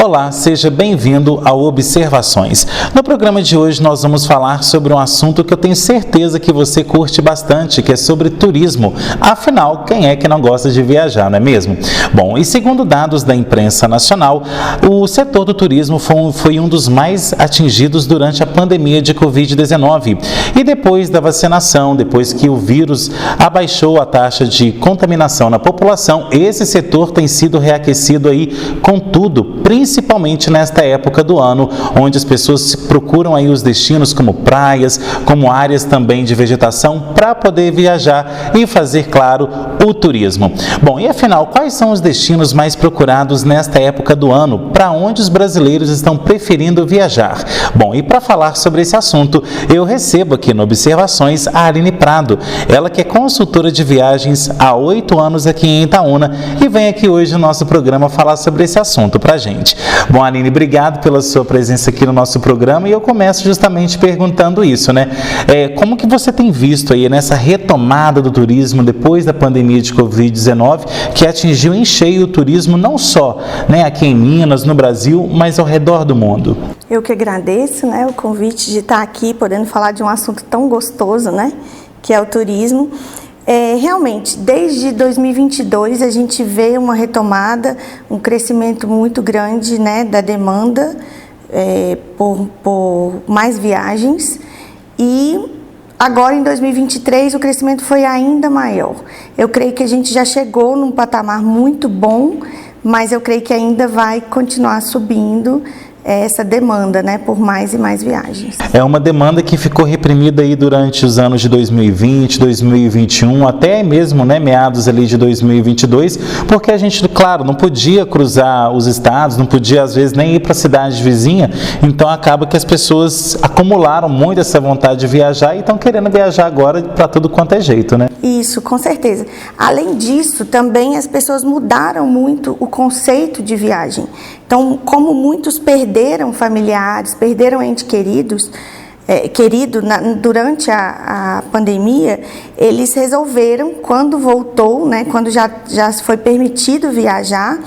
Olá, seja bem-vindo ao Observações. No programa de hoje nós vamos falar sobre um assunto que eu tenho certeza que você curte bastante, que é sobre turismo. Afinal, quem é que não gosta de viajar, não é mesmo? Bom, e segundo dados da imprensa nacional, o setor do turismo foi um dos mais atingidos durante a pandemia de Covid-19. E depois da vacinação, depois que o vírus abaixou a taxa de contaminação na população, esse setor tem sido reaquecido aí com tudo, principalmente nesta época do ano, onde as pessoas procuram aí os destinos como praias, como áreas também de vegetação para poder viajar e fazer, claro, o turismo. Bom, e afinal, quais são os destinos mais procurados nesta época do ano? Para onde os brasileiros estão preferindo viajar? Bom, e para falar sobre esse assunto, eu recebo aqui no Observações a Aline Prado, ela que é consultora de viagens há 8 anos aqui em Itaúna e vem aqui hoje no nosso programa falar sobre esse assunto para a gente. Bom, Aline, obrigado pela sua presença aqui no nosso programa e eu começo justamente perguntando isso, né? Como que você tem visto aí nessa retomada do turismo depois da pandemia de Covid-19, que atingiu em cheio o turismo não só, né, aqui em Minas, no Brasil, mas ao redor do mundo? Eu que agradeço, né, o convite de estar aqui podendo falar de um assunto tão gostoso, né, que é o turismo. Realmente, desde 2022 a gente vê uma retomada, um crescimento muito grande, né, da demanda por mais viagens e agora em 2023 o crescimento foi ainda maior. Eu creio que a gente já chegou num patamar muito bom, mas eu creio que ainda vai continuar subindo essa demanda, né, por mais e mais viagens. É uma demanda que ficou reprimida aí durante os anos de 2020, 2021, até mesmo, né, meados ali de 2022, porque a gente, claro, não podia cruzar os estados, não podia às vezes nem ir para a cidade vizinha, então acaba que as pessoas acumularam muito essa vontade de viajar e estão querendo viajar agora para tudo quanto é jeito, né? Isso, com certeza. Além disso, também as pessoas mudaram muito o conceito de viagem. Então, como muitos perderam familiares, perderam entes queridos, durante a pandemia, eles resolveram, quando voltou, né, quando já foi permitido viajar,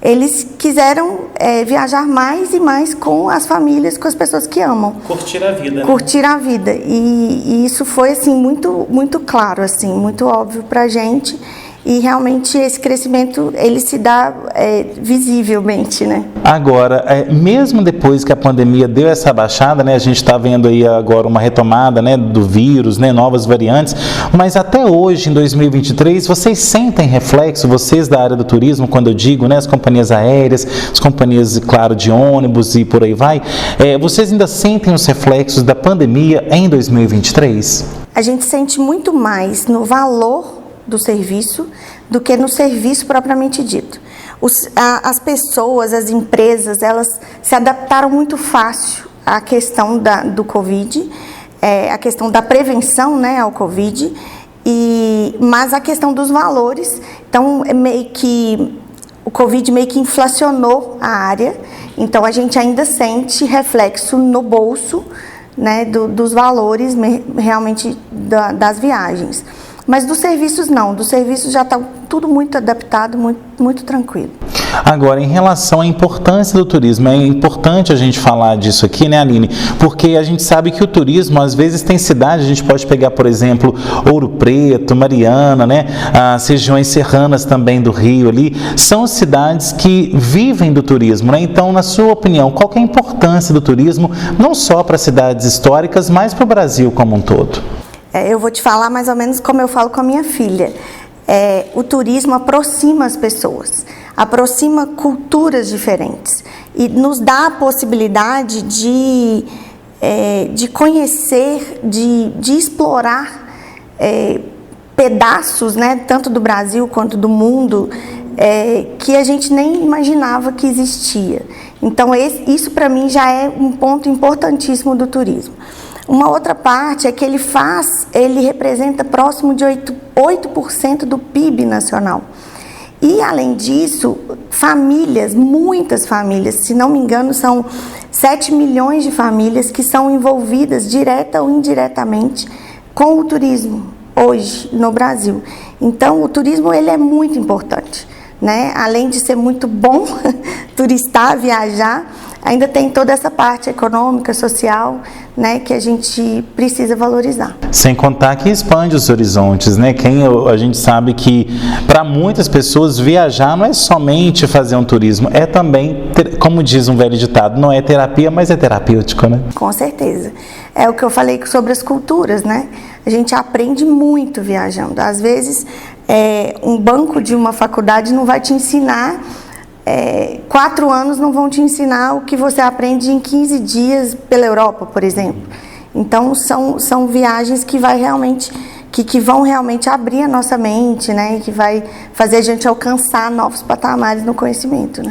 eles quiseram viajar mais e mais com as famílias, com as pessoas que amam. Curtir a vida, né? Curtir a vida. E isso foi assim, muito, muito claro, assim, muito óbvio para a gente. E realmente esse crescimento, ele se dá visivelmente, né? Agora, mesmo depois que a pandemia deu essa baixada, né, a gente está vendo aí agora uma retomada, né, do vírus, né, novas variantes, mas até hoje, em 2023, vocês sentem reflexo, vocês da área do turismo, quando eu digo, né, as companhias aéreas, as companhias, claro, de ônibus e por aí vai, vocês ainda sentem os reflexos da pandemia em 2023? A gente sente muito mais no valor do serviço do que no serviço propriamente dito. As pessoas, as empresas, elas se adaptaram muito fácil à questão do Covid, a questão da prevenção, né, ao Covid, mas a questão dos valores, então o Covid meio que inflacionou a área, então a gente ainda sente reflexo no bolso, né, dos valores realmente das viagens. Mas dos serviços não, dos serviços já está tudo muito adaptado, muito, muito tranquilo. Agora, em relação à importância do turismo, é importante a gente falar disso aqui, né, Aline? Porque a gente sabe que o turismo, às vezes, tem cidades, a gente pode pegar, por exemplo, Ouro Preto, Mariana, né, as regiões serranas também do Rio ali, são cidades que vivem do turismo, né? Então, na sua opinião, qual que é a importância do turismo, não só para cidades históricas, mas para o Brasil como um todo? Eu vou te falar mais ou menos como eu falo com a minha filha. O turismo aproxima as pessoas, aproxima culturas diferentes e nos dá a possibilidade de conhecer, de explorar pedaços, né, tanto do Brasil quanto do mundo, que a gente nem imaginava que existia. Então, isso para mim já é um ponto importantíssimo do turismo. Uma outra parte é que ele representa próximo de 8% do PIB nacional. E, além disso, muitas famílias, se não me engano, são 7 milhões de famílias que são envolvidas, direta ou indiretamente, com o turismo hoje no Brasil. Então, o turismo ele é muito importante. né? Além de ser muito bom turistar, viajar, ainda tem toda essa parte econômica, social, né, que a gente precisa valorizar. Sem contar que expande os horizontes, né? A gente sabe que para muitas pessoas viajar não é somente fazer um turismo, é também, como diz um velho ditado, não é terapia, mas é terapêutico, né? Com certeza. É o que eu falei sobre as culturas, né? A gente aprende muito viajando. Às vezes, um banco de uma faculdade não vai te ensinar, 4 anos não vão te ensinar o que você aprende em 15 dias pela Europa, por exemplo. Então, são viagens que vão realmente abrir a nossa mente, né? Que vai fazer a gente alcançar novos patamares no conhecimento, né?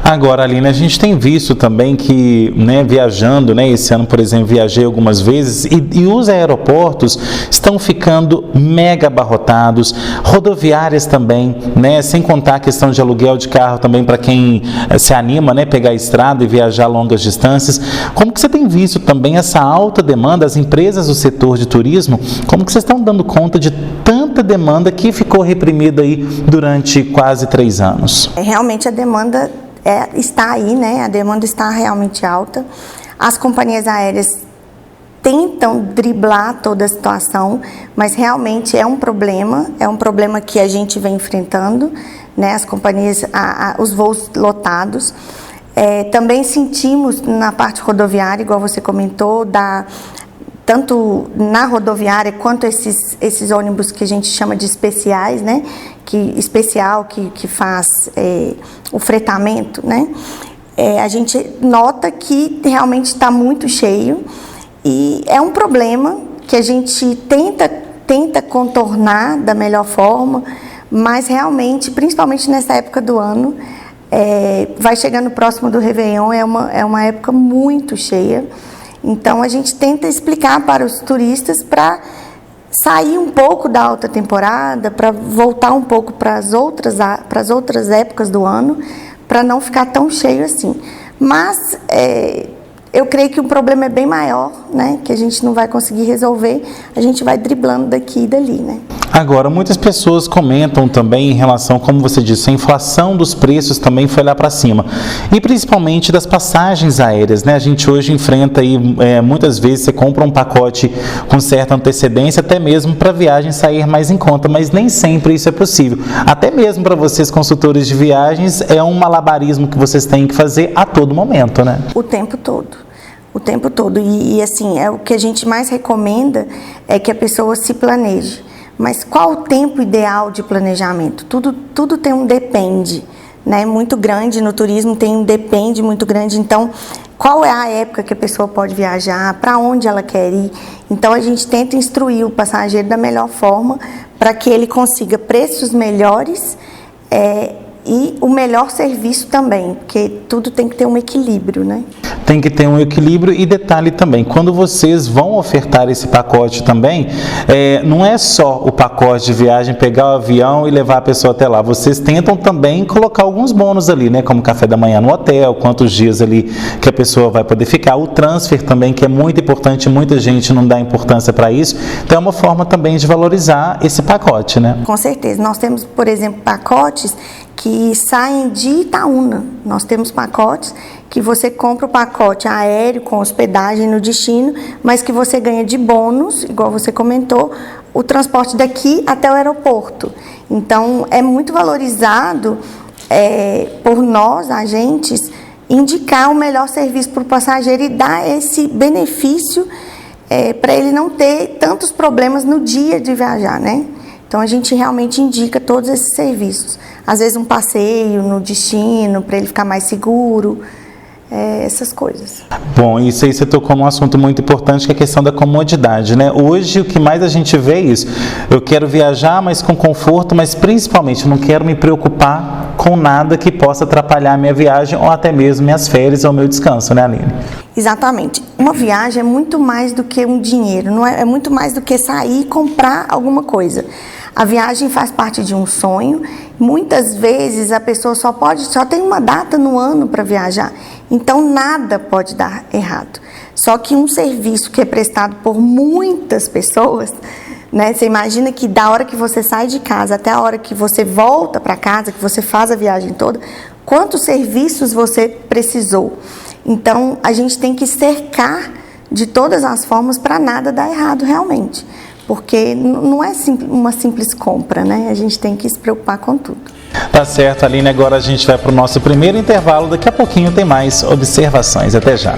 Agora, Aline, a gente tem visto também que, né, viajando, né, esse ano, por exemplo, viajei algumas vezes e os aeroportos estão ficando mega abarrotados, rodoviárias também, né, sem contar a questão de aluguel de carro também para quem se anima, né, pegar a estrada e viajar longas distâncias. Como que você tem visto também essa alta demanda, as empresas do setor de turismo, como que vocês estão dando conta de tanta demanda que ficou reprimida aí durante quase 3 anos? Realmente a demanda está aí, né? A demanda está realmente alta. As companhias aéreas tentam driblar toda a situação, mas realmente é um problema que a gente vem enfrentando, né? As companhias, os voos lotados. Também sentimos na parte rodoviária, igual você comentou, tanto na rodoviária quanto esses ônibus que a gente chama de especiais, né? Que faz o fretamento, né? A gente nota que realmente está muito cheio e é um problema que a gente tenta contornar da melhor forma, mas realmente, principalmente nessa época do ano, vai chegando próximo do Réveillon, é uma época muito cheia. Então, a gente tenta explicar para os turistas para sair um pouco da alta temporada, para voltar um pouco para as outras épocas do ano, para não ficar tão cheio assim. Mas eu creio que o problema é bem maior, né? Que a gente não vai conseguir resolver, a gente vai driblando daqui e dali, né? Agora, muitas pessoas comentam também em relação, como você disse, a inflação dos preços também foi lá para cima. E principalmente das passagens aéreas, né? A gente hoje enfrenta aí, muitas vezes você compra um pacote com certa antecedência, até mesmo para a viagem sair mais em conta, mas nem sempre isso é possível. Até mesmo para vocês, consultores de viagens, é um malabarismo que vocês têm que fazer a todo momento, né? O tempo todo. O tempo todo. E assim, o que a gente mais recomenda é que a pessoa se planeje. Mas qual o tempo ideal de planejamento? Tudo tem um depende, né? Muito grande no turismo, tem um depende muito grande. Então, qual é a época que a pessoa pode viajar? Para onde ela quer ir? Então, a gente tenta instruir o passageiro da melhor forma para que ele consiga preços melhores e o melhor serviço também, porque tudo tem que ter um equilíbrio, né? Tem que ter um equilíbrio e detalhe também, quando vocês vão ofertar esse pacote também, não é só o pacote de viagem, pegar o avião e levar a pessoa até lá, vocês tentam também colocar alguns bônus ali, né, como café da manhã no hotel, quantos dias ali que a pessoa vai poder ficar, o transfer também, que é muito importante, muita gente não dá importância para isso, então é uma forma também de valorizar esse pacote, né? Com certeza, nós temos, por exemplo, pacotes que saem de Itaúna. Nós temos pacotes que você compra o pacote aéreo com hospedagem no destino, mas que você ganha de bônus, igual você comentou, o transporte daqui até o aeroporto. Então, é muito valorizado por nós, agentes, indicar o melhor serviço para o passageiro e dar esse benefício para ele não ter tantos problemas no dia de viajar, né? Então, a gente realmente indica todos esses serviços. Às vezes, um passeio no destino, para ele ficar mais seguro, essas coisas. Bom, isso aí você tocou num assunto muito importante, que é a questão da comodidade, né? Hoje, o que mais a gente vê é isso. Eu quero viajar, mas com conforto, mas principalmente não quero me preocupar com nada que possa atrapalhar a minha viagem ou até mesmo minhas férias ou meu descanso, né, Aline? Exatamente. Uma viagem é muito mais do que um dinheiro, não é muito mais do que sair e comprar alguma coisa. A viagem faz parte de um sonho. Muitas vezes a pessoa só tem uma data no ano para viajar. Então nada pode dar errado. Só que um serviço que é prestado por muitas pessoas né? Você imagina que da hora que você sai de casa até a hora que você volta para casa, que você faz a viagem toda, quantos serviços você precisou. Então, a gente tem que cercar de todas as formas para nada dar errado realmente. Porque não é uma simples compra, né? A gente tem que se preocupar com tudo. Tá certo, Aline. Agora a gente vai para o nosso primeiro intervalo. Daqui a pouquinho tem mais observações. Até já.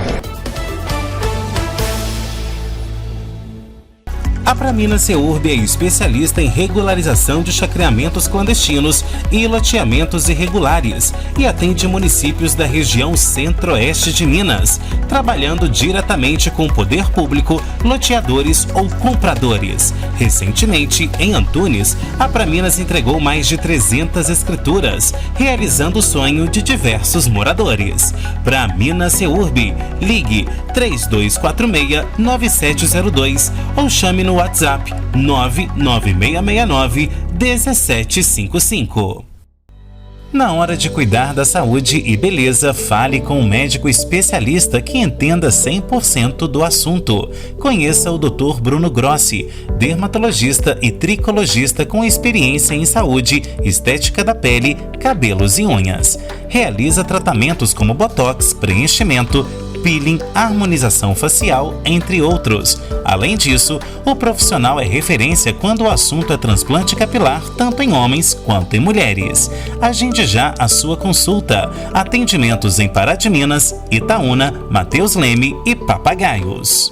A Praminas Ceurb é especialista em regularização de chacreamentos clandestinos e loteamentos irregulares e atende municípios da região centro-oeste de Minas, trabalhando diretamente com o poder público, loteadores ou compradores. Recentemente, em Antunes, a Praminas entregou mais de 300 escrituras, realizando o sonho de diversos moradores. Praminas Ceurb, ligue 3246-9702 ou chame no WhatsApp 99669-1755. Na hora de cuidar da saúde e beleza, fale com um médico especialista que entenda 100% do assunto. Conheça o Dr. Bruno Grossi, dermatologista e tricologista com experiência em saúde, estética da pele, cabelos e unhas. Realiza tratamentos como botox, preenchimento, peeling, harmonização facial, entre outros. Além disso, o profissional é referência quando o assunto é transplante capilar, tanto em homens quanto em mulheres. Agende já a sua consulta. Atendimentos em Pará de Minas, Itaúna, Mateus Leme e Papagaios.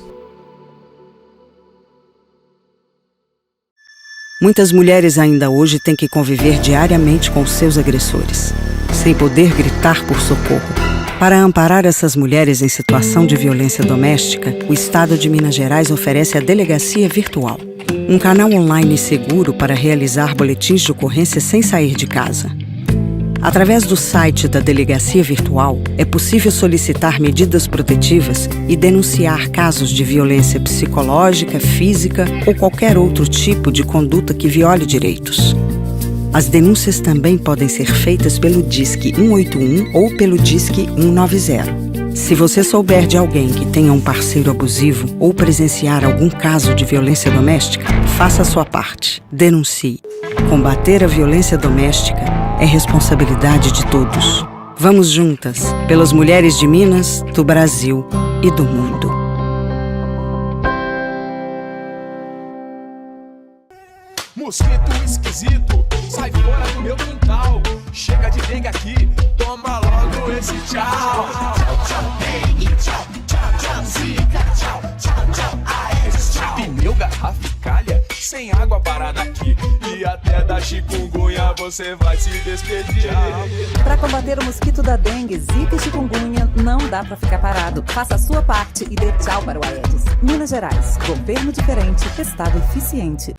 Muitas mulheres ainda hoje têm que conviver diariamente com seus agressores, sem poder gritar por socorro. Para amparar essas mulheres em situação de violência doméstica, o Estado de Minas Gerais oferece a Delegacia Virtual, um canal online seguro para realizar boletins de ocorrência sem sair de casa. Através do site da Delegacia Virtual, é possível solicitar medidas protetivas e denunciar casos de violência psicológica, física ou qualquer outro tipo de conduta que viole direitos. As denúncias também podem ser feitas pelo Disque 181 ou pelo Disque 190. Se você souber de alguém que tenha um parceiro abusivo ou presenciar algum caso de violência doméstica, faça a sua parte. Denuncie. Combater a violência doméstica é responsabilidade de todos. Vamos juntas, pelas mulheres de Minas, do Brasil e do mundo. Mosquito esquisito, sai fora do meu quintal. Chega de dengue aqui, toma logo esse tchau. Tchau, tchau, dengue, tchau, tchau, tchau, zika, tchau, tchau, tchau, aedes, tchau. Pneu, garrafa e calha, sem água parada aqui. E até da chikungunya você vai se despedir. Para combater o mosquito da dengue, zika e chikungunya, não dá para ficar parado. Faça a sua parte e dê tchau para o Aedes. Minas Gerais, governo diferente, estado eficiente.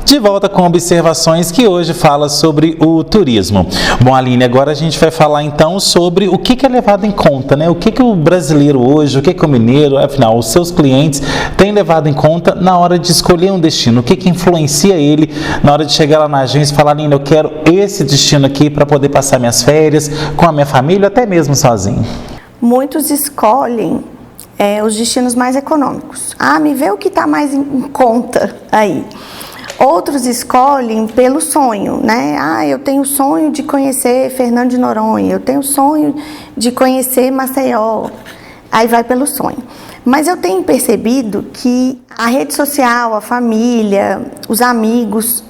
De volta com observações que hoje fala sobre o turismo. Bom, Aline, agora a gente vai falar então sobre o que é levado em conta, né? O que o brasileiro hoje, o que o mineiro, afinal, os seus clientes têm levado em conta na hora de escolher um destino. O que influencia ele na hora de chegar lá na agência e falar, Aline, eu quero esse destino aqui para poder passar minhas férias com a minha família, até mesmo sozinho. Muitos escolhem os destinos mais econômicos. Me vê o que está mais em conta aí. Outros escolhem pelo sonho, né? Eu tenho o sonho de conhecer Fernando de Noronha, eu tenho o sonho de conhecer Maceió. Aí vai pelo sonho. Mas eu tenho percebido que a rede social, a família, os amigos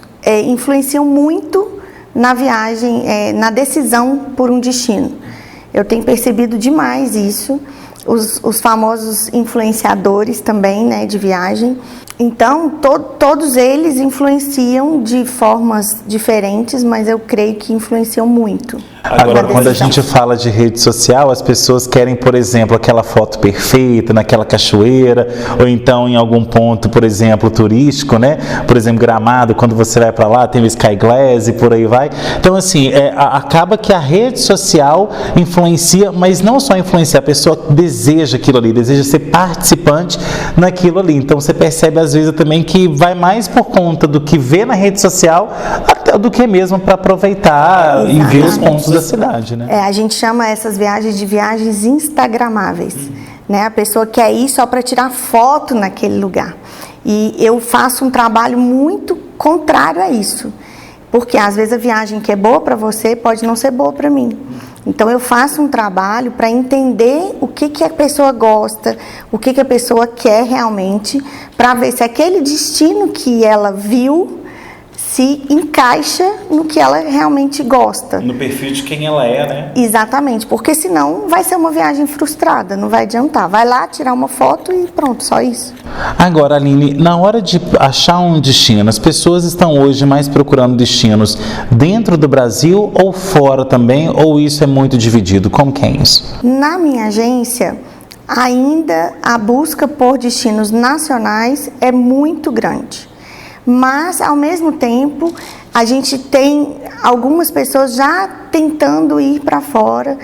influenciam muito na viagem, na decisão por um destino. Eu tenho percebido demais isso. Os famosos influenciadores também, né, de viagem. Então, todos eles influenciam de formas diferentes, mas eu creio que influenciam muito. Agora, quando a gente fala de rede social, as pessoas querem, por exemplo, aquela foto perfeita naquela cachoeira, ou então em algum ponto, por exemplo, turístico, né? Por exemplo, Gramado, quando você vai para lá, tem o Sky Glass e por aí vai. Então, assim, acaba que a rede social influencia, mas não só influencia, a pessoa deseja aquilo ali, deseja ser participante naquilo ali. Então, você percebe, às vezes, também que vai mais por conta do que vê na rede social, até do que mesmo para aproveitar e ver os pontos da cidade, né? A gente chama essas viagens de viagens instagramáveis, né? A pessoa quer ir só para tirar foto naquele lugar. E eu faço um trabalho muito contrário a isso, porque às vezes a viagem que é boa para você pode não ser boa para mim. Então eu faço um trabalho para entender o que a pessoa gosta, o que a pessoa quer realmente, para ver se aquele destino que ela viu se encaixa no que ela realmente gosta. No perfil de quem ela é, né? Exatamente, porque senão vai ser uma viagem frustrada, não vai adiantar. Vai lá, tirar uma foto e pronto, só isso. Agora, Aline, na hora de achar um destino, as pessoas estão hoje mais procurando destinos dentro do Brasil ou fora também, ou isso é muito dividido? Como que é isso? Na minha agência, ainda a busca por destinos nacionais é muito grande. Mas, ao mesmo tempo, a gente tem algumas pessoas já tentando ir para fora,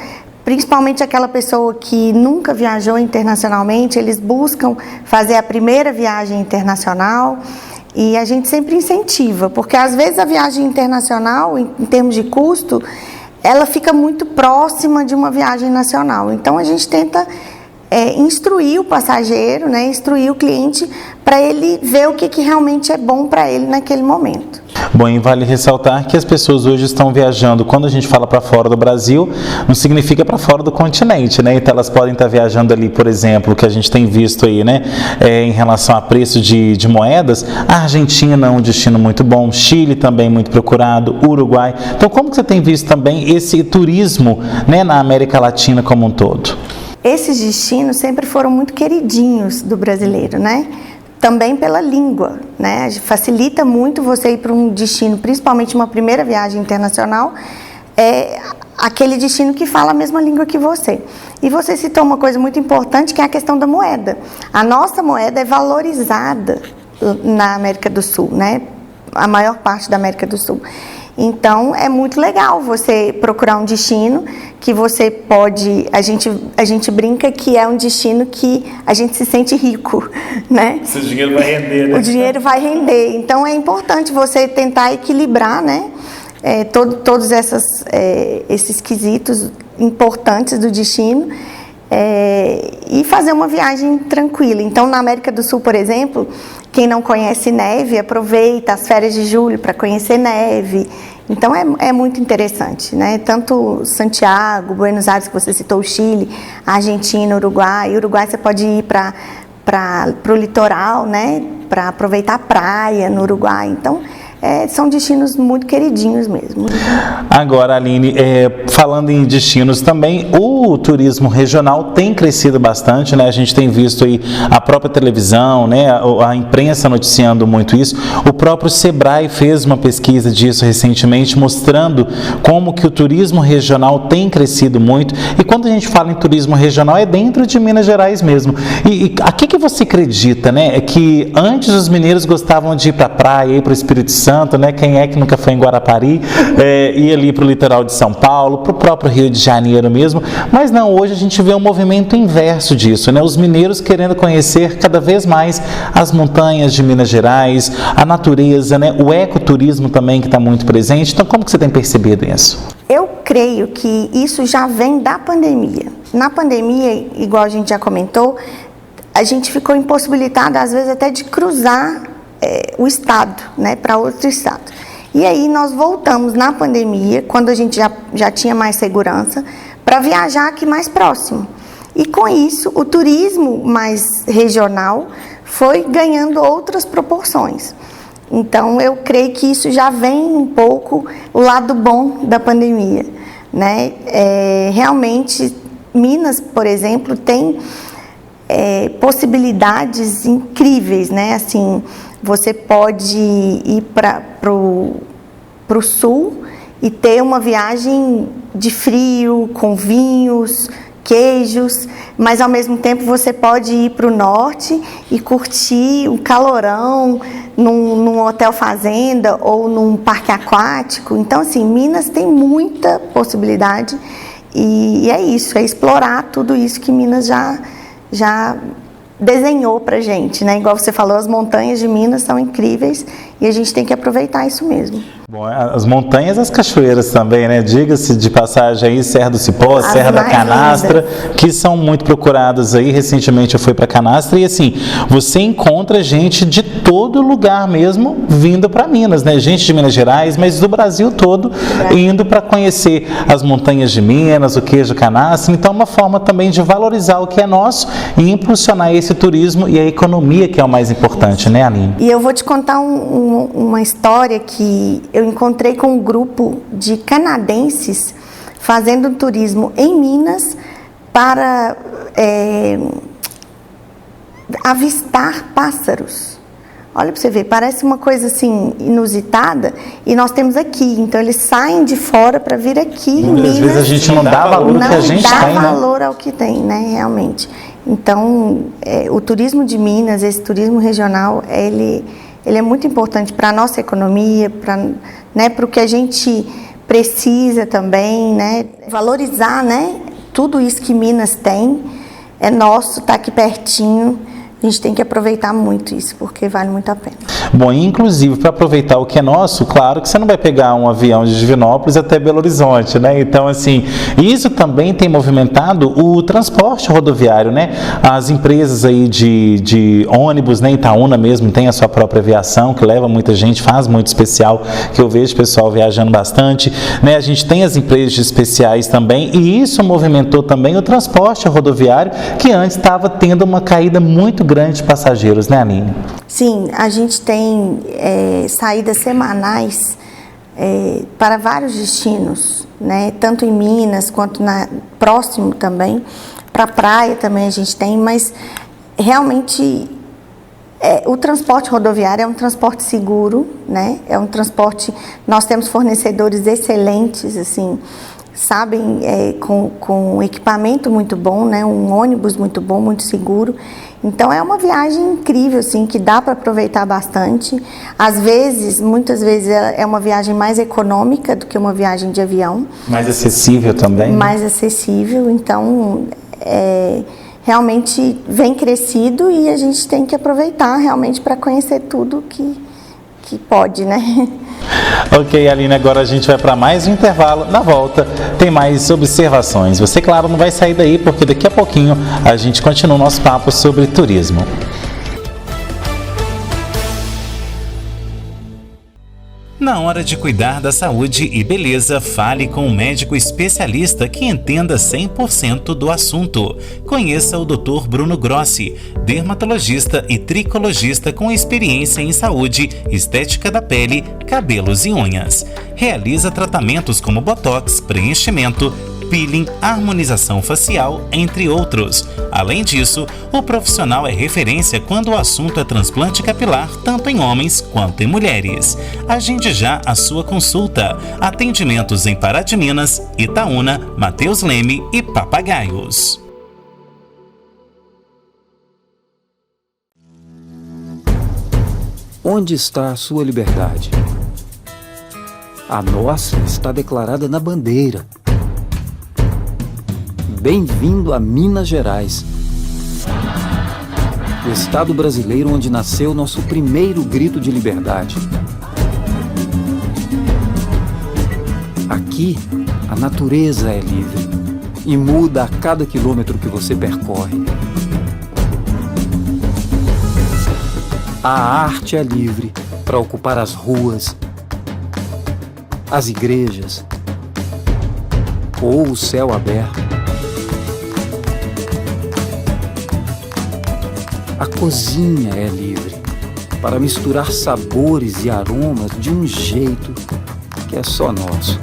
principalmente aquela pessoa que nunca viajou internacionalmente, eles buscam fazer a primeira viagem internacional e a gente sempre incentiva, porque às vezes a viagem internacional, em termos de custo, ela fica muito próxima de uma viagem nacional. Então, a gente tenta instruir o passageiro, né, instruir o cliente para ele ver o que realmente é bom para ele naquele momento. Bom, e vale ressaltar que as pessoas hoje estão viajando, quando a gente fala para fora do Brasil, não significa para fora do continente, né? Então elas podem estar viajando ali, por exemplo, que a gente tem visto aí, né? Em relação a preço de moedas, a Argentina é um destino muito bom, Chile também muito procurado, Uruguai. Então como que você tem visto também esse turismo, né, na América Latina como um todo? Esses destinos sempre foram muito queridinhos do brasileiro, né? Também pela língua, né? Facilita muito você ir para um destino, principalmente uma primeira viagem internacional, aquele destino que fala a mesma língua que você. E você citou uma coisa muito importante, que é a questão da moeda. A nossa moeda é valorizada na América do Sul, né? A maior parte da América do Sul. Então, é muito legal você procurar um destino que você pode... A gente brinca que é um destino que a gente se sente rico, né? Esse dinheiro vai render, né? O dinheiro vai render. Então, é importante você tentar equilibrar, né? Todos esses quesitos importantes do destino e fazer uma viagem tranquila. Então, na América do Sul, por exemplo, quem não conhece neve, aproveita as férias de julho para conhecer neve. Então, é muito interessante, né? Tanto Santiago, Buenos Aires, que você citou, o Chile, Argentina, Uruguai. Uruguai você pode ir para o litoral, né? Para aproveitar a praia no Uruguai. Então, são destinos muito queridinhos mesmo. Agora, Aline, falando em destinos também, o turismo regional tem crescido bastante, né? A gente tem visto aí a própria televisão, né? A imprensa noticiando muito isso. O próprio Sebrae fez uma pesquisa disso recentemente, mostrando como que o turismo regional tem crescido muito. E quando a gente fala em turismo regional, é dentro de Minas Gerais mesmo. E a que você acredita, né? É que antes os mineiros gostavam de ir para a praia, ir para o Espírito Santo, né? Quem é que nunca foi em Guarapari, ir ali para o litoral de São Paulo, para o próprio Rio de Janeiro mesmo, mas não, hoje a gente vê um movimento inverso disso, né? Os mineiros querendo conhecer cada vez mais as montanhas de Minas Gerais, a natureza, né? O ecoturismo também que está muito presente. Então, como que você tem percebido isso? Eu creio que isso já vem da pandemia. Na pandemia, igual a gente já comentou, a gente ficou impossibilitado, às vezes, até de cruzar o estado, né, para outro estado. E aí nós voltamos na pandemia, quando a gente já tinha mais segurança, para viajar aqui mais próximo. E com isso, o turismo mais regional foi ganhando outras proporções. Então, eu creio que isso já vem um pouco o lado bom da pandemia, né? Realmente, Minas, por exemplo, tem possibilidades incríveis, né? Assim, você pode ir para o sul e ter uma viagem de frio, com vinhos, queijos, mas ao mesmo tempo você pode ir para o norte e curtir um calorão num hotel fazenda ou num parque aquático. Então, assim, Minas tem muita possibilidade e é isso, é explorar tudo isso que Minas já desenhou pra gente, né? Igual você falou, as montanhas de Minas são incríveis e a gente tem que aproveitar isso mesmo. Bom, as montanhas, as cachoeiras também, né? Diga-se de passagem aí, Serra do Cipó, As Serra da mais Canastra, lindas. que são muito procuradas aí. Recentemente eu fui para Canastra e assim, você encontra gente de todo lugar mesmo vindo para Minas, né? Gente de Minas Gerais, mas do Brasil todo indo para conhecer as montanhas de Minas, o queijo Canastra. Então, uma forma também de valorizar o que é nosso e impulsionar esse turismo e a economia, que é o mais importante, né, Aline? E eu vou te contar uma história que eu encontrei com um grupo de canadenses fazendo turismo em Minas para avistar pássaros. Olha para você ver, parece uma coisa assim inusitada e nós temos aqui. Então eles saem de fora para vir aqui em Minas. Às vezes a gente não dá valor ao que a gente não dá tem, né? valor ao que tem, né? Realmente. Então, o turismo de Minas, esse turismo regional, ele é muito importante para a nossa economia, para o que a gente precisa também, né? Valorizar, né? Tudo isso que Minas tem é nosso, está aqui pertinho. A gente tem que aproveitar muito isso, porque vale muito a pena. Bom, inclusive, para aproveitar o que é nosso, claro que você não vai pegar um avião de Divinópolis até Belo Horizonte, né? Então, assim, isso também tem movimentado o transporte rodoviário, né? As empresas aí de ônibus, né? Itaúna mesmo tem a sua própria aviação, que leva muita gente, faz muito especial, que eu vejo o pessoal viajando bastante, né? A gente tem as empresas especiais também, e isso movimentou também o transporte rodoviário, que antes estava tendo uma caída muito grande de passageiros, né, Aline? Sim, a gente tem saídas semanais para vários destinos, né? Tanto em Minas quanto próximo também, para a praia também a gente tem, mas realmente o transporte rodoviário é um transporte seguro, né? É um transporte, nós temos fornecedores excelentes, assim, sabem, com equipamento muito bom, né? Um ônibus muito bom, muito seguro. Então é uma viagem incrível, assim, que dá para aproveitar bastante. Às vezes, muitas vezes é uma viagem mais econômica do que uma viagem de avião. Mais acessível também. Mais acessível, então realmente vem crescido e a gente tem que aproveitar realmente para conhecer tudo que pode, né? Ok, Aline, agora a gente vai para mais um intervalo. Na volta tem mais observações. Você, claro, não vai sair daí, porque daqui a pouquinho a gente continua o nosso papo sobre turismo. Na hora de cuidar da saúde e beleza, fale com um médico especialista que entenda 100% do assunto. Conheça o Dr. Bruno Grossi, dermatologista e tricologista com experiência em saúde, estética da pele, cabelos e unhas. Realiza tratamentos como botox, preenchimento, peeling, harmonização facial, entre outros. Além disso, o profissional é referência quando o assunto é transplante capilar, tanto em homens quanto em mulheres. Agende já a sua consulta. Atendimentos em Pará de Minas, Itaúna, Mateus Leme e Papagaios. Onde está a sua liberdade? A nossa está declarada na bandeira. Bem-vindo a Minas Gerais, o estado brasileiro onde nasceu nosso primeiro grito de liberdade. Aqui, a natureza é livre e muda a cada quilômetro que você percorre. A arte é livre para ocupar as ruas, as igrejas ou o céu aberto. A cozinha é livre para misturar sabores e aromas de um jeito que é só nosso.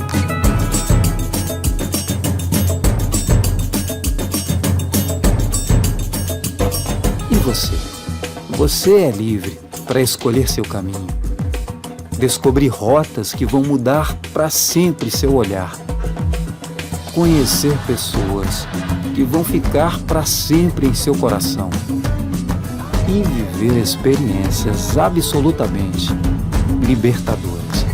E você? Você é livre para escolher seu caminho, descobrir rotas que vão mudar para sempre seu olhar, conhecer pessoas que vão ficar para sempre em seu coração e viver experiências absolutamente libertadoras.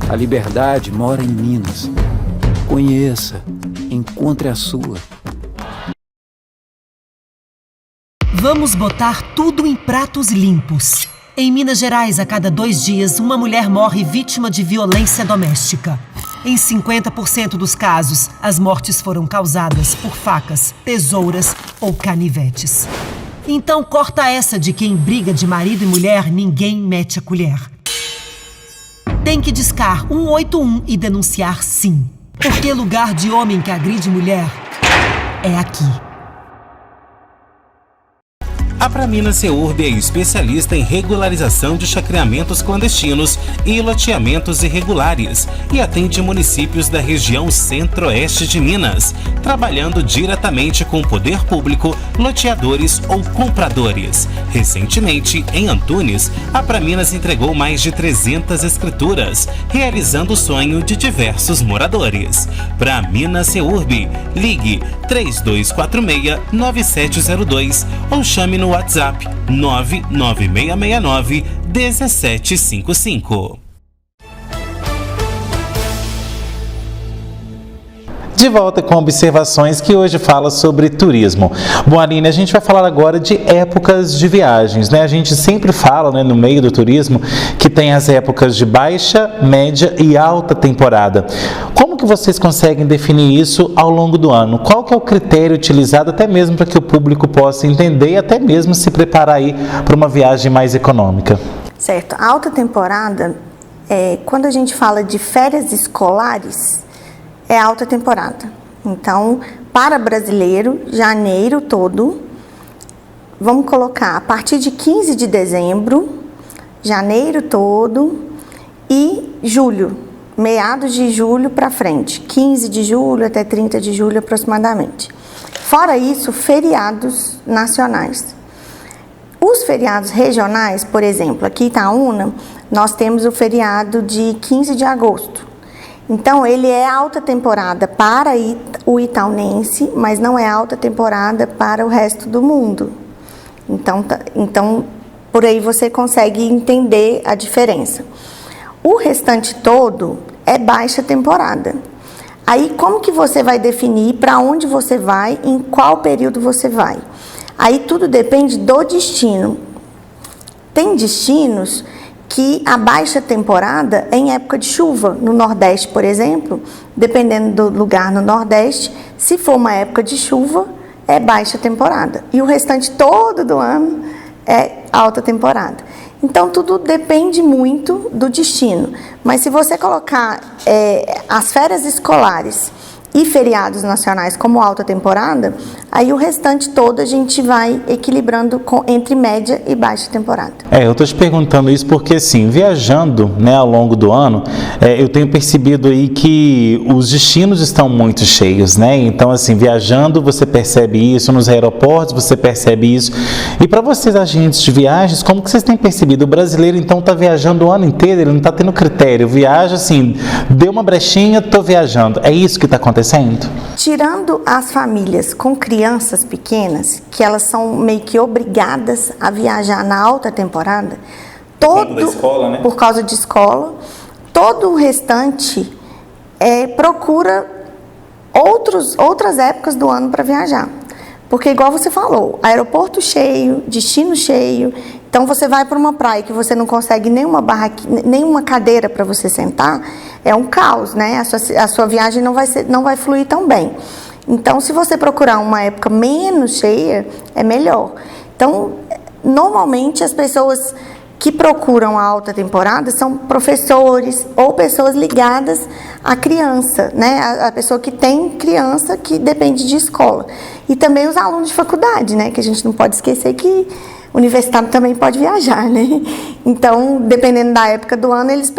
A liberdade mora em Minas. Conheça, encontre a sua. Vamos botar tudo em pratos limpos. Em Minas Gerais, a cada 2 dias, uma mulher morre vítima de violência doméstica. Em 50% dos casos, as mortes foram causadas por facas, tesouras ou canivetes. Então corta essa de que em briga de marido e mulher ninguém mete a colher. Tem que discar 181 e denunciar sim. Porque lugar de homem que agride mulher é aqui. A Pramina Seurb é especialista em regularização de chacreamentos clandestinos e loteamentos irregulares e atende municípios da região centro-oeste de Minas, trabalhando diretamente com o poder público, loteadores ou compradores. Recentemente, em Antunes, a Praminas entregou mais de 300 escrituras, realizando o sonho de diversos moradores. Pramina Seurb, ligue 3246-9702 ou chame no WhatsApp 99669-1755. De volta com observações que hoje fala sobre turismo. Bom, Aline, a gente vai falar agora de épocas de viagens, né? A gente sempre fala, né, no meio do turismo, que tem as épocas de baixa, média e alta temporada. Como que vocês conseguem definir isso ao longo do ano? Qual que é o critério utilizado até mesmo para que o público possa entender e até mesmo se preparar aí para uma viagem mais econômica? Certo. A alta temporada, quando a gente fala de férias escolares, é alta temporada. Então, para brasileiro, janeiro todo, vamos colocar a partir de 15 de dezembro, janeiro todo e julho, meados de julho para frente, 15 de julho até 30 de julho aproximadamente. Fora isso, feriados nacionais. Os feriados regionais, por exemplo, aqui em Itaúna, nós temos o feriado de 15 de agosto. Então, ele é alta temporada para o itaunense, mas não é alta temporada para o resto do mundo. Então, por aí você consegue entender a diferença. O restante todo é baixa temporada. Aí, como que você vai definir para onde você vai, em qual período você vai? Aí, tudo depende do destino. Tem destinos que a baixa temporada é em época de chuva. No Nordeste, por exemplo, dependendo do lugar no Nordeste, se for uma época de chuva, é baixa temporada. E o restante todo do ano é alta temporada. Então, tudo depende muito do destino. Mas se você colocar as férias escolares e feriados nacionais como alta temporada, aí o restante todo a gente vai equilibrando entre média e baixa temporada. Eu estou te perguntando isso porque, assim, viajando, né, ao longo do ano, eu tenho percebido aí que os destinos estão muito cheios, né? Então, assim, viajando, você percebe isso, nos aeroportos você percebe isso. E para vocês, agentes de viagens, como que vocês têm percebido? O brasileiro, então, está viajando o ano inteiro, ele não está tendo critério. Viaja, assim, deu uma brechinha, estou viajando. É isso que está acontecendo? Tirando as famílias com crianças pequenas, que elas são meio que obrigadas a viajar na alta temporada, por causa de escola, todo o restante procura outras épocas do ano para viajar. Porque, igual você falou, aeroporto cheio, destino cheio, então você vai para uma praia que você não consegue nenhuma cadeira para você sentar, é um caos, né? A sua viagem não vai fluir tão bem. Então, se você procurar uma época menos cheia, é melhor. Então, normalmente as pessoas que procuram a alta temporada são professores ou pessoas ligadas à criança, né? A pessoa que tem criança que depende de escola. E também os alunos de faculdade, né? Que a gente não pode esquecer que o universitário também pode viajar, né? Então, dependendo da época do ano, eles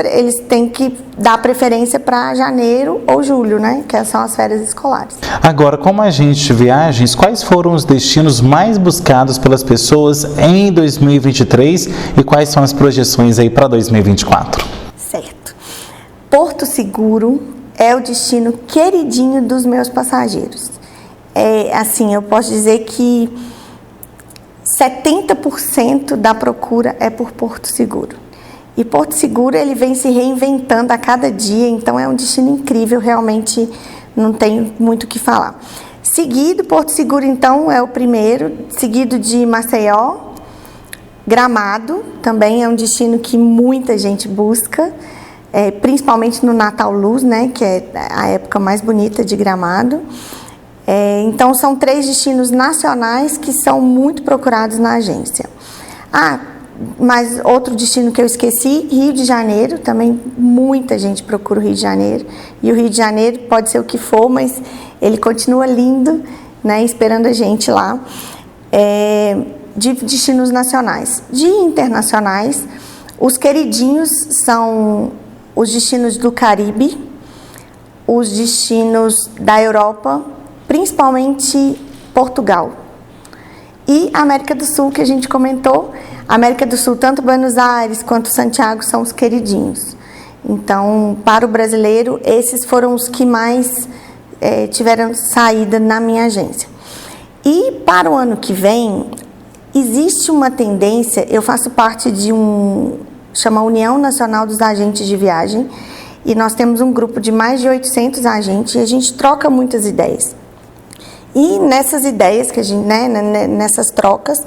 têm que dar preferência para janeiro ou julho, né? Que são as férias escolares. Agora, como agente de viagens, quais foram os destinos mais buscados pelas pessoas em 2023 e quais são as projeções aí para 2024? Certo. Porto Seguro é o destino queridinho dos meus passageiros. Assim, eu posso dizer que 70% da procura é por Porto Seguro. E Porto Seguro, ele vem se reinventando a cada dia, então é um destino incrível, realmente não tenho muito o que falar. Seguido, Porto Seguro, então, é o primeiro, seguido de Maceió, Gramado também é um destino que muita gente busca, principalmente no Natal Luz, né, que é a época mais bonita de Gramado. Então, são 3 destinos nacionais que são muito procurados na agência. Mas outro destino que eu esqueci, Rio de Janeiro, também muita gente procura o Rio de Janeiro. E o Rio de Janeiro pode ser o que for, mas ele continua lindo, né, esperando a gente lá. De destinos nacionais. De internacionais, os queridinhos são os destinos do Caribe, os destinos da Europa, principalmente Portugal. E a América do Sul, que a gente comentou, América do Sul, tanto Buenos Aires quanto Santiago são os queridinhos. Então, para o brasileiro, esses foram os que mais tiveram saída na minha agência. E para o ano que vem, existe uma tendência, eu faço parte de chama União Nacional dos Agentes de Viagem, e nós temos um grupo de mais de 800 agentes e a gente troca muitas ideias. E nessas ideias, nessas trocas,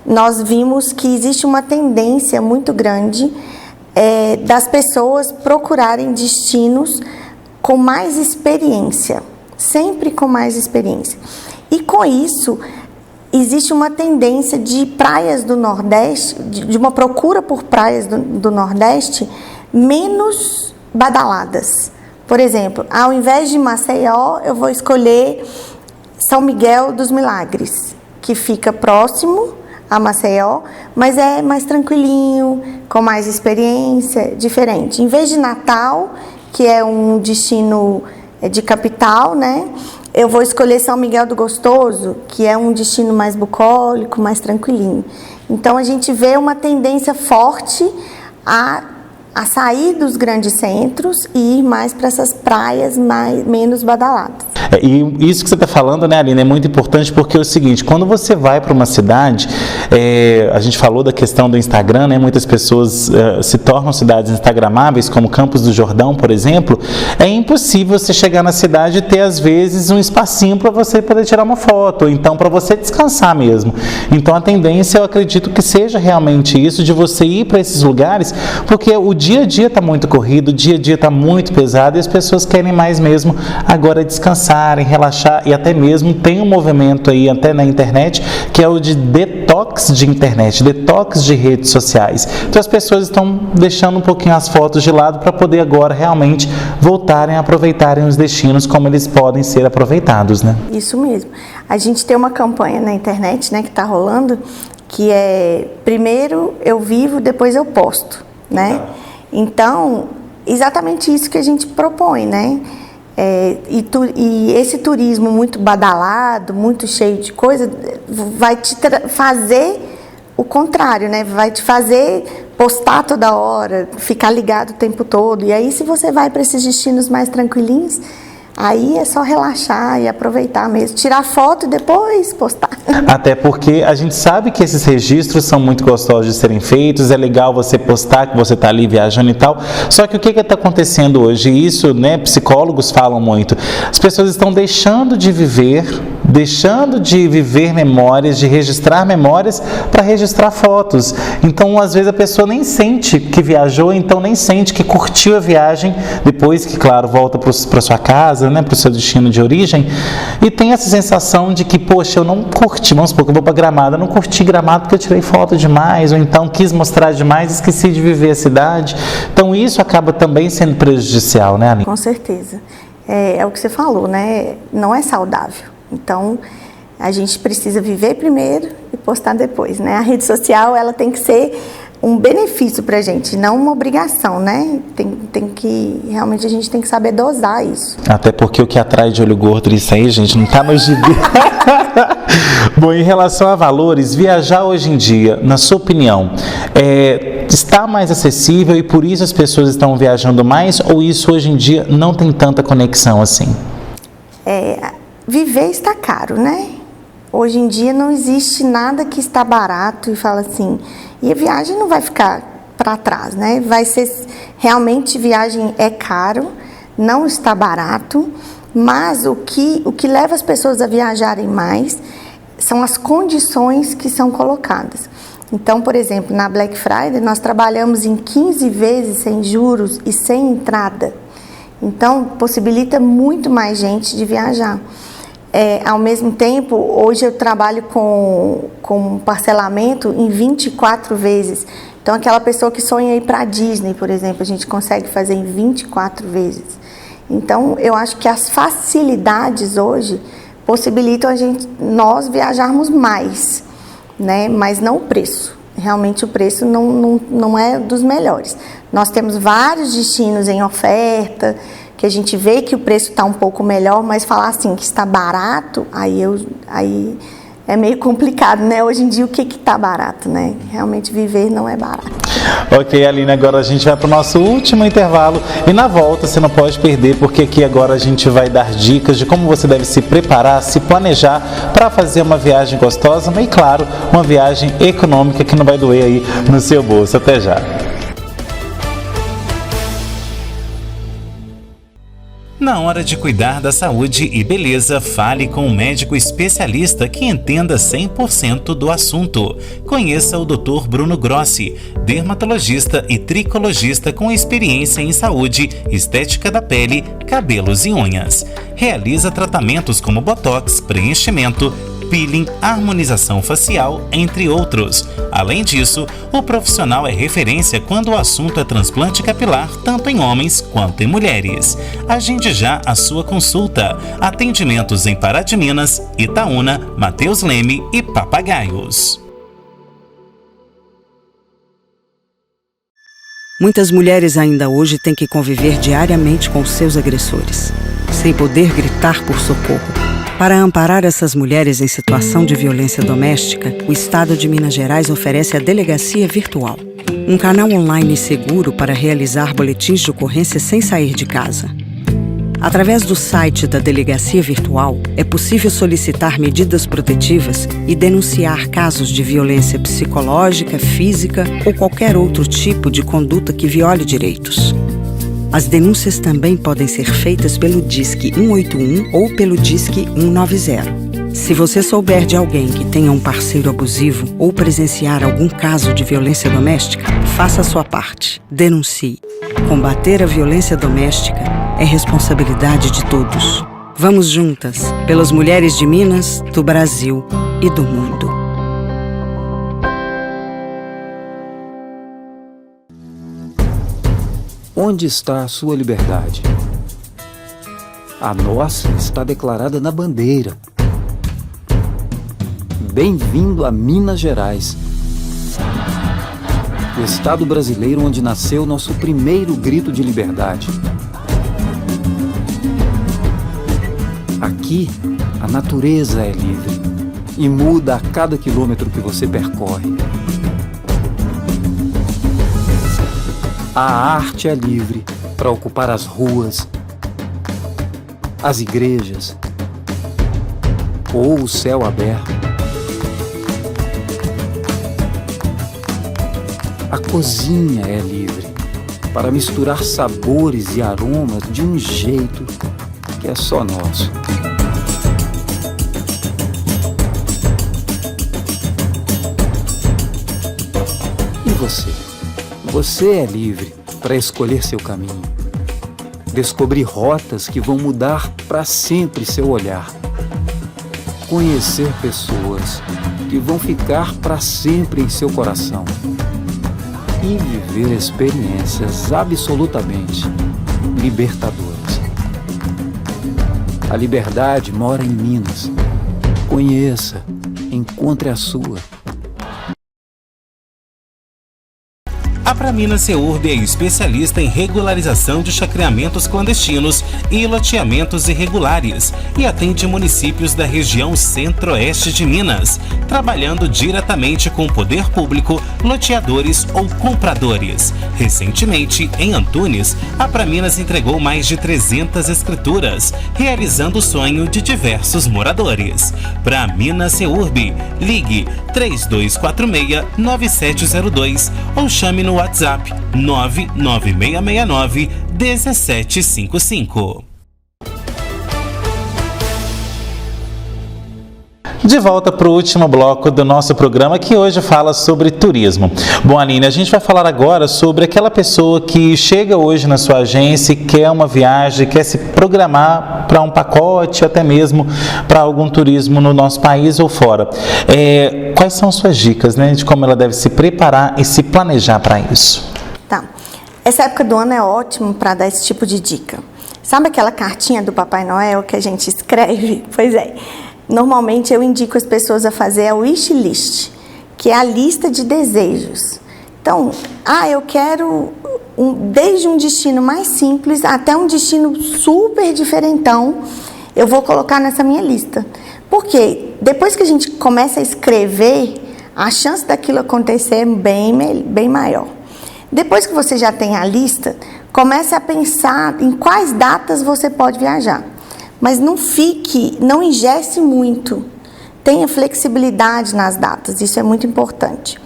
nós vimos que existe uma tendência muito grande das pessoas procurarem destinos com mais experiência, sempre com mais experiência. E com isso, existe uma tendência de praias do Nordeste, de uma procura por praias do Nordeste menos badaladas. Por exemplo, ao invés de Maceió, eu vou escolher São Miguel dos Milagres, que fica próximo a Maceió, mas é mais tranquilinho, com mais experiência, diferente. Em vez de Natal, que é um destino de capital, né? Eu vou escolher São Miguel do Gostoso, que é um destino mais bucólico, mais tranquilinho. Então, a gente vê uma tendência forte a sair dos grandes centros e ir mais para essas praias menos badaladas. E isso que você está falando, né, Aline, é muito importante porque é o seguinte, quando você vai para uma cidade, a gente falou da questão do Instagram, né, muitas pessoas se tornam cidades instagramáveis, como Campos do Jordão, por exemplo, é impossível você chegar na cidade e ter, às vezes, um espacinho para você poder tirar uma foto, ou então para você descansar mesmo. Então, a tendência, eu acredito que seja realmente isso, de você ir para esses lugares, porque o dia a dia está muito corrido, o dia a dia está muito pesado e as pessoas querem mais mesmo agora descansarem, relaxar, e até mesmo tem um movimento aí até na internet que é o de detox de internet, detox de redes sociais. Então as pessoas estão deixando um pouquinho as fotos de lado para poder agora realmente voltarem a aproveitarem os destinos como eles podem ser aproveitados, né? Isso mesmo. A gente tem uma campanha na internet, né, que está rolando, que é primeiro eu vivo, depois eu posto, né? Então, exatamente isso que a gente propõe, né? E esse turismo muito badalado, muito cheio de coisa, vai te fazer o contrário, né? Vai te fazer postar toda hora, ficar ligado o tempo todo. E aí, se você vai para esses destinos mais tranquilinhos, aí é só relaxar e aproveitar mesmo. Tirar foto e depois postar. Até porque a gente sabe que esses registros são muito gostosos de serem feitos, é legal você postar que você está ali viajando e tal. Só que o que está acontecendo hoje? Isso, né, psicólogos falam muito. As pessoas estão deixando de viver memórias, de registrar memórias para registrar fotos. Então, às vezes, a pessoa nem sente que viajou, então nem sente que curtiu a viagem, depois que, claro, volta para sua casa, né, para o seu destino de origem, e tem essa sensação de que, poxa, eu não curti, vamos supor que eu vou para Gramado, eu não curti Gramado porque eu tirei foto demais, ou então quis mostrar demais, esqueci de viver a cidade. Então isso acaba também sendo prejudicial, né, Aline? Com certeza. É o que você falou, né? Não é saudável. Então, a gente precisa viver primeiro e postar depois, né? A rede social, ela tem que ser um benefício pra gente, não uma obrigação, né? Realmente a gente tem que saber dosar isso. Até porque o que atrai de olho gordo, isso aí, gente, não tá no gibi. Bom, em relação a valores, viajar hoje em dia, na sua opinião, está mais acessível e por isso as pessoas estão viajando mais, ou isso hoje em dia não tem tanta conexão assim? Viver está caro, né? Hoje em dia não existe nada que está barato e fala assim, e a viagem não vai ficar para trás, né? Vai ser, realmente viagem é caro, não está barato, mas o que leva as pessoas a viajarem mais são as condições que são colocadas. Então, por exemplo, na Black Friday nós trabalhamos em 15 vezes sem juros e sem entrada. Então, possibilita muito mais gente de viajar. Ao mesmo tempo, hoje eu trabalho com parcelamento em 24 vezes. Então, aquela pessoa que sonha ir para a Disney, por exemplo, a gente consegue fazer em 24 vezes. Então, eu acho que as facilidades hoje possibilitam nós viajarmos mais, né? Mas não o preço. Realmente o preço não é dos melhores. Nós temos vários destinos em oferta, que a gente vê que o preço está um pouco melhor, mas falar assim que está barato, aí é meio complicado, né? Hoje em dia o que está barato, né? Realmente viver não é barato. Ok, Aline, agora a gente vai para o nosso último intervalo e na volta você não pode perder, porque aqui agora a gente vai dar dicas de como você deve se preparar, se planejar para fazer uma viagem gostosa, mas claro, uma viagem econômica que não vai doer aí no seu bolso. Até já! Na hora de cuidar da saúde e beleza, fale com um médico especialista que entenda 100% do assunto. Conheça o Dr. Bruno Grossi, dermatologista e tricologista com experiência em saúde, estética da pele, cabelos e unhas. Realiza tratamentos como botox, preenchimento, peeling, harmonização facial, entre outros. Além disso, o profissional é referência quando o assunto é transplante capilar, tanto em homens quanto em mulheres. Agende já a sua consulta. Atendimentos em Pará de Minas, Itaúna, Mateus Leme e Papagaios. Muitas mulheres ainda hoje têm que conviver diariamente com seus agressores, sem poder gritar por socorro. Para amparar essas mulheres em situação de violência doméstica, o Estado de Minas Gerais oferece a Delegacia Virtual, um canal online seguro para realizar boletins de ocorrência sem sair de casa. Através do site da Delegacia Virtual, é possível solicitar medidas protetivas e denunciar casos de violência psicológica, física ou qualquer outro tipo de conduta que viole direitos. As denúncias também podem ser feitas pelo Disque 181 ou pelo Disque 190. Se você souber de alguém que tenha um parceiro abusivo ou presenciar algum caso de violência doméstica, faça a sua parte. Denuncie. Combater a violência doméstica é responsabilidade de todos. Vamos juntas, pelas mulheres de Minas, do Brasil e do mundo. Onde está a sua liberdade? A nossa está declarada na bandeira. Bem-vindo a Minas Gerais, o estado brasileiro onde nasceu nosso primeiro grito de liberdade. Aqui, a natureza é livre e muda a cada quilômetro que você percorre. A arte é livre para ocupar as ruas, as igrejas ou o céu aberto. A cozinha é livre para misturar sabores e aromas de um jeito que é só nosso. E você? Você é livre para escolher seu caminho, descobrir rotas que vão mudar para sempre seu olhar, conhecer pessoas que vão ficar para sempre em seu coração e viver experiências absolutamente libertadoras. A liberdade mora em Minas. Conheça, encontre a sua. A Praminas Seurb é especialista em regularização de chacreamentos clandestinos e loteamentos irregulares e atende municípios da região centro-oeste de Minas, trabalhando diretamente com o poder público, loteadores ou compradores. Recentemente, em Antunes, a Praminas entregou mais de 300 escrituras, realizando o sonho de diversos moradores. Praminas Seurb, ligue 3246-9702 ou chame no WhatsApp 99669-1755. De volta para o último bloco do nosso programa, que hoje fala sobre turismo. Bom, Aline, a gente vai falar agora sobre aquela pessoa que chega hoje na sua agência e quer uma viagem, quer se programar para um pacote, até mesmo para algum turismo no nosso país ou fora. Quais são suas dicas, né, de como ela deve se preparar e se planejar para isso? Tá. Essa época do ano é ótimo para dar esse tipo de dica. Sabe aquela cartinha do Papai Noel que a gente escreve? Pois é. Normalmente eu indico as pessoas a fazer a wish list, que é a lista de desejos. Então, eu quero desde um destino mais simples até um destino super diferentão, eu vou colocar nessa minha lista. Porque depois que a gente começa a escrever, a chance daquilo acontecer é bem maior. Depois que você já tem a lista, comece a pensar em quais datas você pode viajar. Mas não engesse muito. Tenha flexibilidade nas datas, isso é muito importante.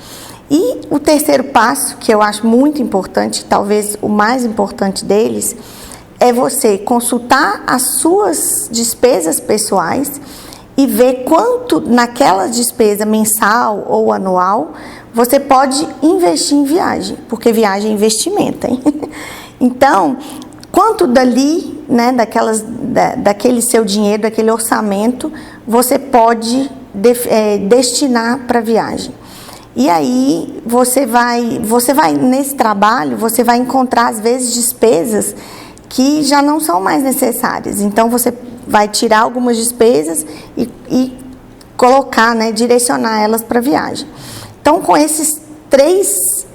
E o terceiro passo, que eu acho muito importante, talvez o mais importante deles, é você consultar as suas despesas pessoais e ver quanto naquela despesa mensal ou anual você pode investir em viagem, porque viagem é investimento, hein? Então, quanto dali, né, daquele seu dinheiro, daquele orçamento, você pode destinar para viagem. E aí, você vai nesse trabalho, você vai encontrar, às vezes, despesas que já não são mais necessárias. Então, você vai tirar algumas despesas e colocar, né, direcionar elas para viagem. Então, com esses 3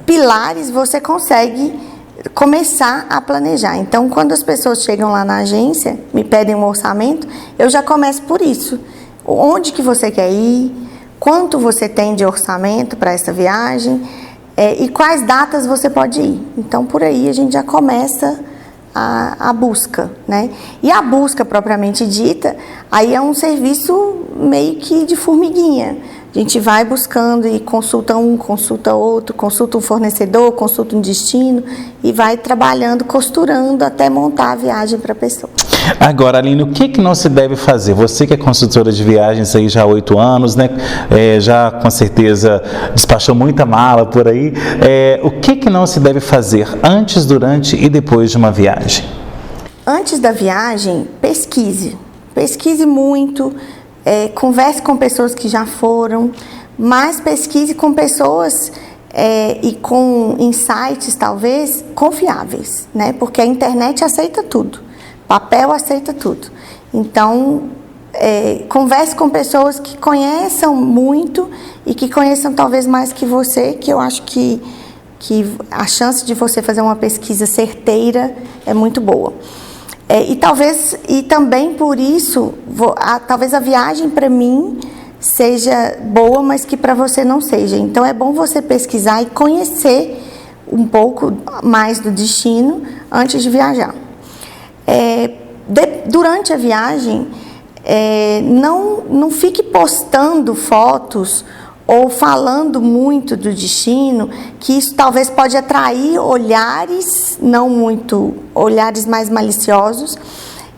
pilares, você consegue começar a planejar. Então, quando as pessoas chegam lá na agência, me pedem um orçamento, eu já começo por isso. Onde que você quer ir? Quanto você tem de orçamento para essa viagem? E quais datas você pode ir? Então, por aí a gente já começa a busca, né? E a busca propriamente dita, aí é um serviço meio que de formiguinha. A gente vai buscando e consulta um, consulta outro, consulta um fornecedor, consulta um destino e vai trabalhando, costurando até montar a viagem para a pessoa. Agora, Aline, o que não se deve fazer? Você que é consultora de viagens aí já há 8 anos, né? Já com certeza despachou muita mala por aí. O que não se deve fazer antes, durante e depois de uma viagem? Antes da viagem, pesquise. Pesquise muito. Converse com pessoas que já foram, mas pesquise com pessoas e com insights, talvez, confiáveis, né? Porque a internet aceita tudo, papel aceita tudo. Então, converse com pessoas que conheçam muito e que conheçam talvez mais que você, que eu acho que a chance de você fazer uma pesquisa certeira é muito boa. E também por isso, talvez a viagem para mim seja boa, mas que para você não seja. Então é bom você pesquisar e conhecer um pouco mais do destino antes de viajar. Durante a viagem, não fique postando fotos ou falando muito do destino, que isso talvez pode atrair olhares, olhares mais maliciosos,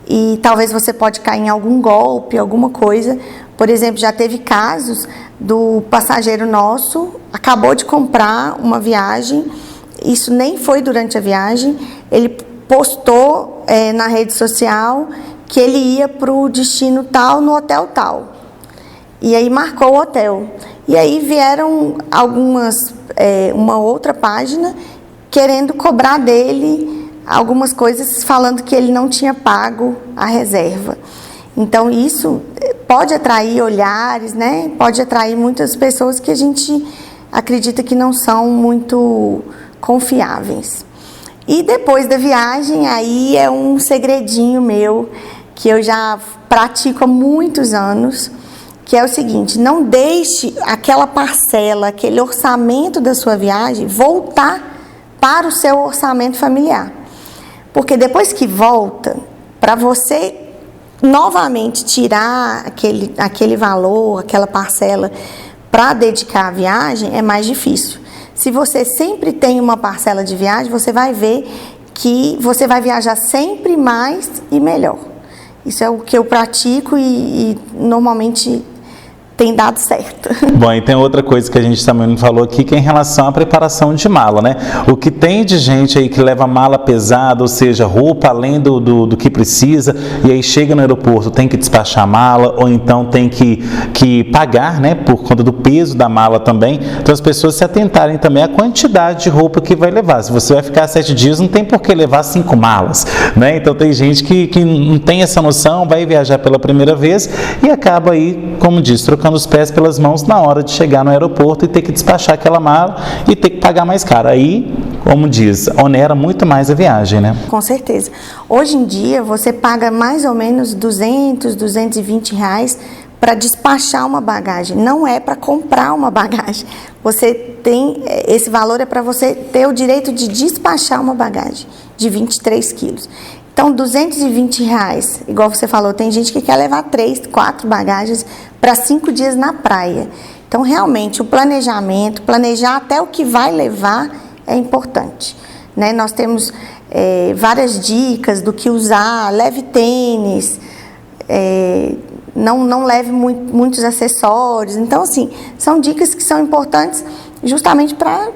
e talvez você pode cair em algum golpe, alguma coisa. Por exemplo, já teve casos do passageiro nosso, acabou de comprar uma viagem, isso nem foi durante a viagem, ele postou na rede social que ele ia para o destino tal, no hotel tal. E aí marcou o hotel. E aí vieram uma outra página querendo cobrar dele algumas coisas, falando que ele não tinha pago a reserva. Então isso pode atrair olhares, né? Pode atrair muitas pessoas que a gente acredita que não são muito confiáveis. E depois da viagem, aí é um segredinho meu, que eu já pratico há muitos anos, que é o seguinte: não deixe aquela parcela, aquele orçamento da sua viagem voltar para o seu orçamento familiar. Porque depois que volta, para você novamente tirar aquele valor, aquela parcela para dedicar à viagem, é mais difícil. Se você sempre tem uma parcela de viagem, você vai ver que você vai viajar sempre mais e melhor. Isso é o que eu pratico e normalmente tem dado certo. Bom, e tem outra coisa que a gente também não falou aqui, que é em relação à preparação de mala, né? O que tem de gente aí que leva mala pesada, ou seja, roupa além do que precisa, e aí chega no aeroporto, tem que despachar a mala, ou então tem que pagar, né, por conta do peso da mala também. Então as pessoas se atentarem também à quantidade de roupa que vai levar. Se você vai ficar 7 dias, não tem por que levar 5 malas, né? Então tem gente que não tem essa noção, vai viajar pela primeira vez e acaba aí, como diz, trocando os pés pelas mãos na hora de chegar no aeroporto e ter que despachar aquela mala e ter que pagar mais caro. Aí, como diz, onera muito mais a viagem, né? Com certeza. Hoje em dia, você paga mais ou menos 200, 220 reais para despachar uma bagagem. Não é para comprar uma bagagem. Você tem, esse valor é para você ter o direito de despachar uma bagagem de 23 quilos. Então, 220 reais, igual você falou, tem gente que quer levar 3, 4 bagagens para 5 dias na praia. Então, realmente, o planejamento, planejar até o que vai levar é importante, né? Nós temos várias dicas do que usar, leve tênis, não leve muitos acessórios. Então, assim, são dicas que são importantes justamente para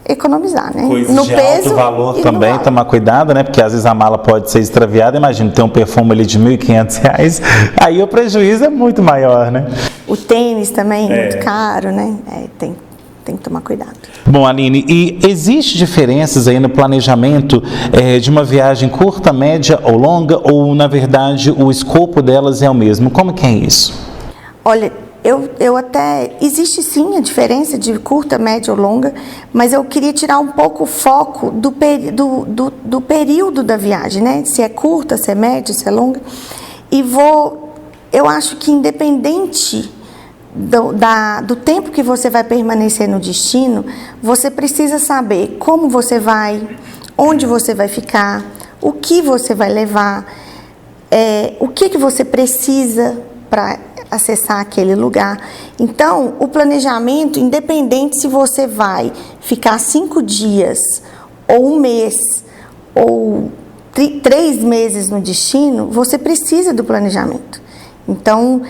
economizar, né? Coisas no de peso alto valor e também, tomar cuidado, né? Porque às vezes a mala pode ser extraviada. Imagina, ter um perfume ali de R$1.500, aí o prejuízo é muito maior, né? O tênis também é muito caro, né? Tem que tomar cuidado. Bom, Aline, e existe diferenças aí no planejamento de uma viagem curta, média ou longa, ou na verdade o escopo delas é o mesmo? Como que é isso? Olha, eu até... Existe sim a diferença de curta, média ou longa, mas eu queria tirar um pouco o foco do período da viagem, né? Se é curta, se é média, se é longa. Eu acho que independente do tempo que você vai permanecer no destino, você precisa saber como você vai, onde você vai ficar, o que você vai levar, o que você precisa para acessar aquele lugar. Então, o planejamento, independente se você vai ficar 5 dias, ou 1 mês, ou 3 meses no destino, você precisa do planejamento. Então,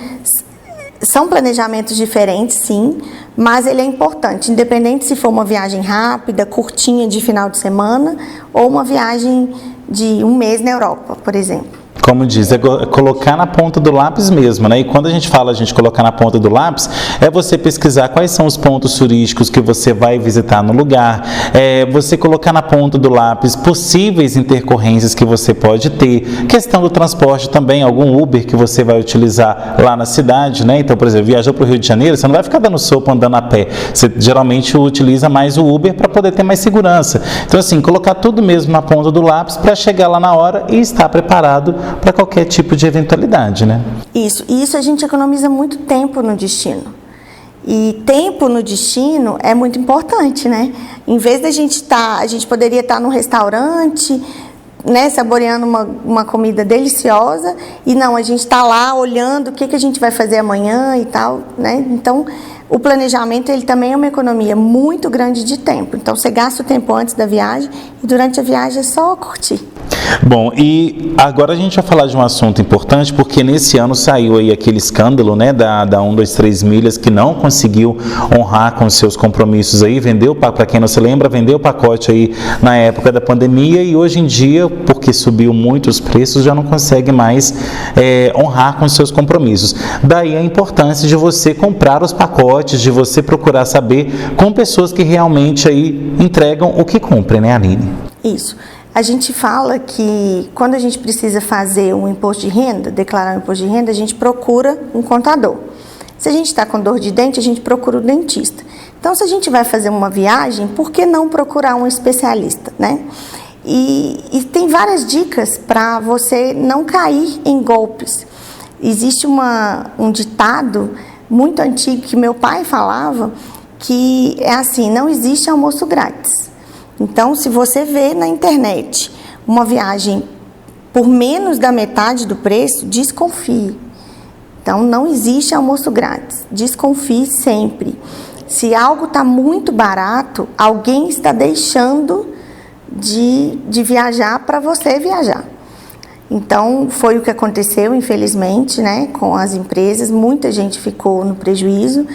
são planejamentos diferentes, sim, mas ele é importante, independente se for uma viagem rápida, curtinha de final de semana, ou uma viagem de 1 mês na Europa, por exemplo. Como diz, é colocar na ponta do lápis mesmo, né? E quando a gente fala colocar na ponta do lápis, é você pesquisar quais são os pontos turísticos que você vai visitar no lugar, você colocar na ponta do lápis possíveis intercorrências que você pode ter, questão do transporte também, algum Uber que você vai utilizar lá na cidade, né? Então, por exemplo, viajou para o Rio de Janeiro, você não vai ficar dando sopa andando a pé, você geralmente utiliza mais o Uber para poder ter mais segurança. Então, assim, colocar tudo mesmo na ponta do lápis para chegar lá na hora e estar preparado para qualquer tipo de eventualidade, né? Isso a gente economiza muito tempo no destino. E tempo no destino é muito importante, né? Em vez da gente a gente poderia estar num restaurante, né, saboreando uma comida deliciosa, e não, a gente está lá olhando o que a gente vai fazer amanhã e tal, né? Então, o planejamento, ele também é uma economia muito grande de tempo. Então, você gasta o tempo antes da viagem e durante a viagem é só curtir. Bom, e agora a gente vai falar de um assunto importante, porque nesse ano saiu aí aquele escândalo, né, da 123 Milhas, que não conseguiu honrar com os seus compromissos aí, para quem não se lembra, vendeu o pacote aí na época da pandemia, e hoje em dia, porque subiu muito os preços, já não consegue mais honrar com os seus compromissos. Daí a importância de você comprar os pacotes, de você procurar saber com pessoas que realmente aí entregam o que cumprem, né, Aline? Isso. A gente fala que quando a gente precisa fazer um imposto de renda, declarar um imposto de renda, a gente procura um contador. Se a gente está com dor de dente, a gente procura o dentista. Então, se a gente vai fazer uma viagem, por que não procurar um especialista, né? E tem várias dicas para você não cair em golpes. Existe um ditado muito antigo que meu pai falava, que é assim: não existe almoço grátis. Então, se você vê na internet uma viagem por menos da metade do preço, desconfie. Então, não existe almoço grátis. Desconfie sempre. Se algo está muito barato, alguém está deixando de viajar para você viajar. Então, foi o que aconteceu, infelizmente, né, com as empresas. Muita gente ficou no prejuízo,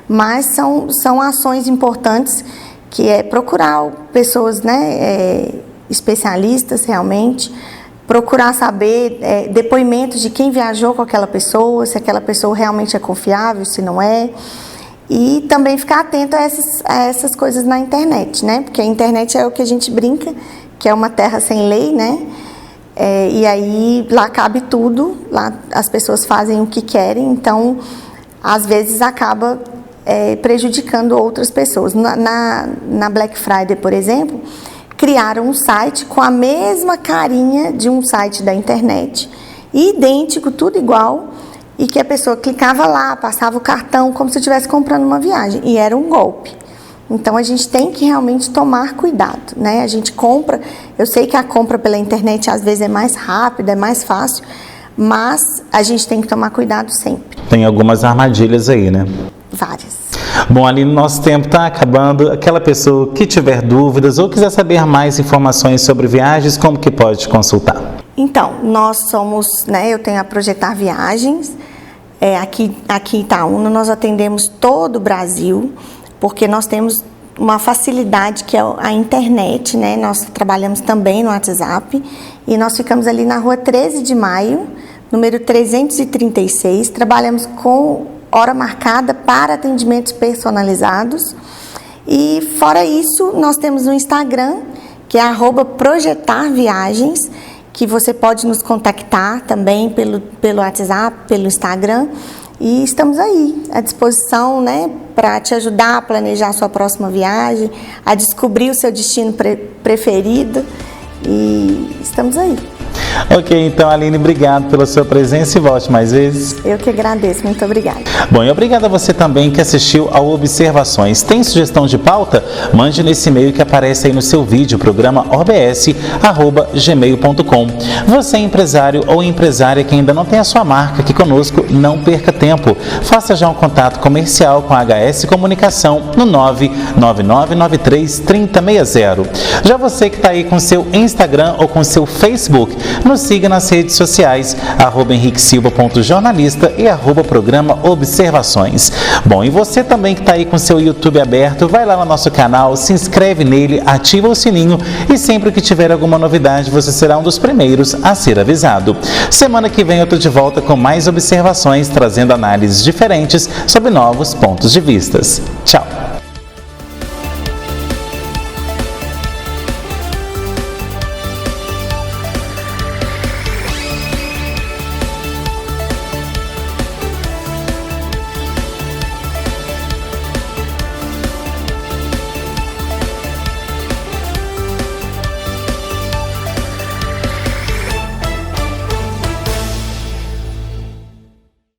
mas são ações importantes, que é procurar pessoas, né, especialistas realmente, procurar saber depoimentos de quem viajou com aquela pessoa, se aquela pessoa realmente é confiável, se não é. E também ficar atento a essas coisas na internet, né? Porque a internet é o que a gente brinca, que é uma terra sem lei, né? E aí lá cabe tudo, lá as pessoas fazem o que querem, então às vezes acaba prejudicando outras pessoas. Na Black Friday, por exemplo, criaram um site com a mesma carinha de um site da internet, idêntico, tudo igual, e que a pessoa clicava lá, passava o cartão como se estivesse comprando uma viagem, e era um golpe. Então, a gente tem que realmente tomar cuidado, né? A gente compra, eu sei que a compra pela internet às vezes é mais rápida, é mais fácil, mas a gente tem que tomar cuidado sempre. Tem algumas armadilhas aí, né? Várias. Bom, Aline, nosso tempo está acabando. Aquela pessoa que tiver dúvidas ou quiser saber mais informações sobre viagens, como que pode te consultar? Então, nós somos, né, eu tenho a Projetar Viagens, aqui em Itaúna, nós atendemos todo o Brasil, porque nós temos uma facilidade que é a internet, né? Nós trabalhamos também no WhatsApp e nós ficamos ali na rua 13 de maio, número 336, trabalhamos com hora marcada para atendimentos personalizados. E fora isso, nós temos um Instagram, que é @projetarviagens, que você pode nos contactar também pelo WhatsApp, pelo Instagram. E estamos aí, à disposição, né, para te ajudar a planejar a sua próxima viagem, a descobrir o seu destino preferido. E estamos aí. Ok, então, Aline, obrigado pela sua presença e volte mais vezes. Eu que agradeço, muito obrigada. Bom, e obrigado a você também que assistiu ao Observações. Tem sugestão de pauta? Mande nesse e-mail que aparece aí no seu vídeo, programa obs@gmail.com. Você é empresário ou empresária que ainda não tem a sua marca aqui conosco, não perca tempo. Faça já um contato comercial com a HS Comunicação no 999933060. Já você que está aí com seu Instagram ou com seu Facebook, nos siga nas redes sociais, @henriquesilva.jornalista e @programa Observações. Bom, e você também que está aí com seu YouTube aberto, vai lá no nosso canal, se inscreve nele, ativa o sininho e sempre que tiver alguma novidade, você será um dos primeiros a ser avisado. Semana que vem eu estou de volta com mais observações, trazendo análises diferentes sobre novos pontos de vistas. Tchau!